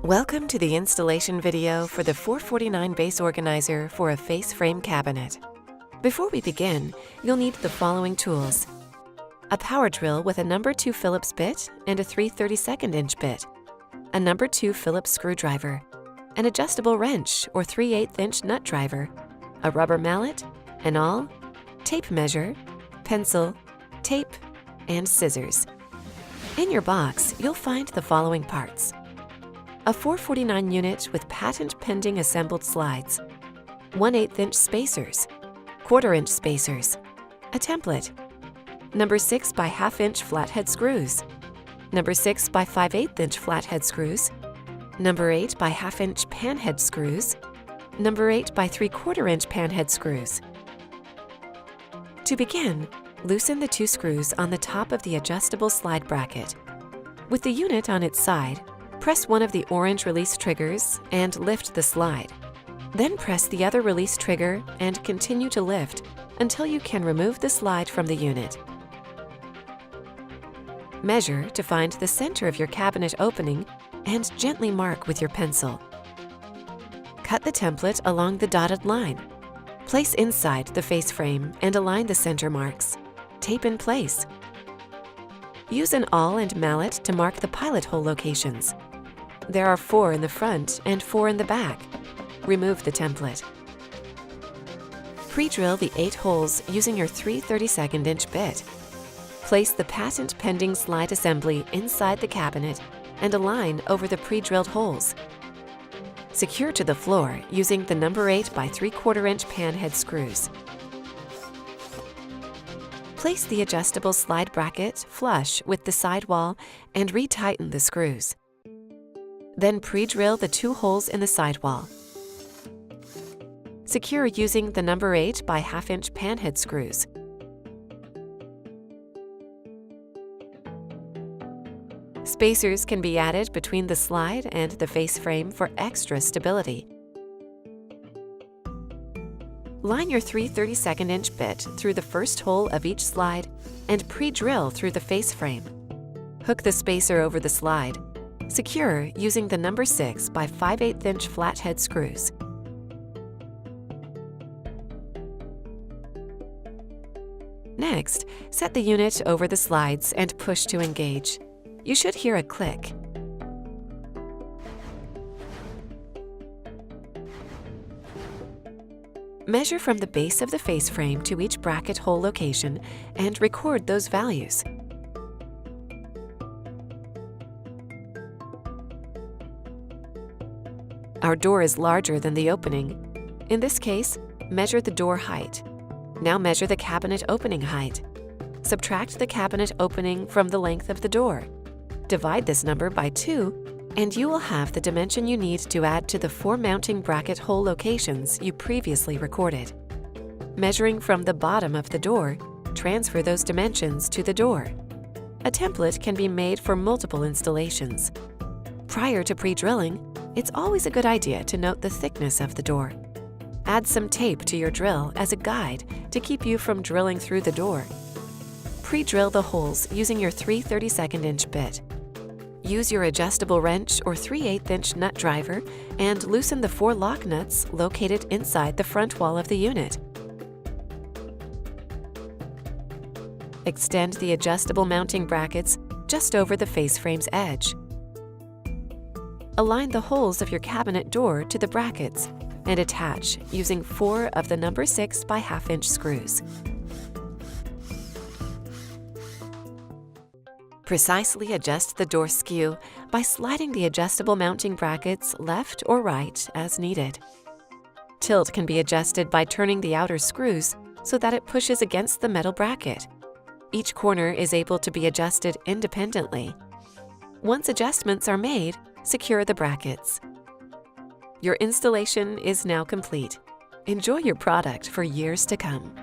Welcome to the installation video for the 449 base organizer for a face frame cabinet. Before we begin, you'll need the following tools: a power drill with a number 2 Phillips bit and a 3/32 inch bit, a number 2 Phillips screwdriver, an adjustable wrench or 3/8 inch nut driver, a rubber mallet, an awl, tape measure, pencil, tape, and scissors. In your box, you'll find the following parts: a 449 unit with patent-pending assembled slides, 1/8 inch spacers, 1/4 inch spacers, a template, number 6 by 1/2 inch flathead screws, number 6 by 5/8 inch flathead screws, number 8 by 1/2 inch panhead screws, number 8 by 3/4 inch panhead screws. To begin, loosen the 2 screws on the top of the adjustable slide bracket. With the unit on its side, press one of the orange release triggers and lift the slide. Then press the other release trigger and continue to lift until you can remove the slide from the unit. Measure to find the center of your cabinet opening and gently mark with your pencil. Cut the template along the dotted line. Place inside the face frame and align the center marks. Tape in place. Use an awl and mallet to mark the pilot hole locations. There are 4 in the front and 4 in the back. Remove the template. Pre-drill the 8 holes using your 3/32 inch bit. Place the patent-pending slide assembly inside the cabinet and align over the pre-drilled holes. Secure to the floor using the number 8 by 3/4 inch panhead screws. Place the adjustable slide bracket flush with the sidewall and retighten the screws. Then pre-drill the 2 holes in the sidewall. Secure using the number 8 by 1/2 inch panhead screws. Spacers can be added between the slide and the face frame for extra stability. Line your 3/32 inch bit through the first hole of each slide and pre-drill through the face frame. Hook the spacer over the slide. Secure using the number 6 by 5/8 inch flathead screws. Next, set the unit over the slides and push to engage. You should hear a click. Measure from the base of the face frame to each bracket hole location and record those values. Our door is larger than the opening. In this case, measure the door height. Now measure the cabinet opening height. Subtract the cabinet opening from the length of the door. Divide this number by 2, and you will have the dimension you need to add to the 4 mounting bracket hole locations you previously recorded. Measuring from the bottom of the door, transfer those dimensions to the door. A template can be made for multiple installations. Prior to pre-drilling, it's always a good idea to note the thickness of the door. Add some tape to your drill as a guide to keep you from drilling through the door. Pre-drill the holes using your 3/32 inch bit. Use your adjustable wrench or 3/8 inch nut driver and loosen the 4 lock nuts located inside the front wall of the unit. Extend the adjustable mounting brackets just over the face frame's edge. Align the holes of your cabinet door to the brackets and attach using 4 of the number 6 by 1/2 inch screws. Precisely adjust the door skew by sliding the adjustable mounting brackets left or right as needed. Tilt can be adjusted by turning the outer screws so that it pushes against the metal bracket. Each corner is able to be adjusted independently. Once adjustments are made, secure the brackets. Your installation is now complete. Enjoy your product for years to come.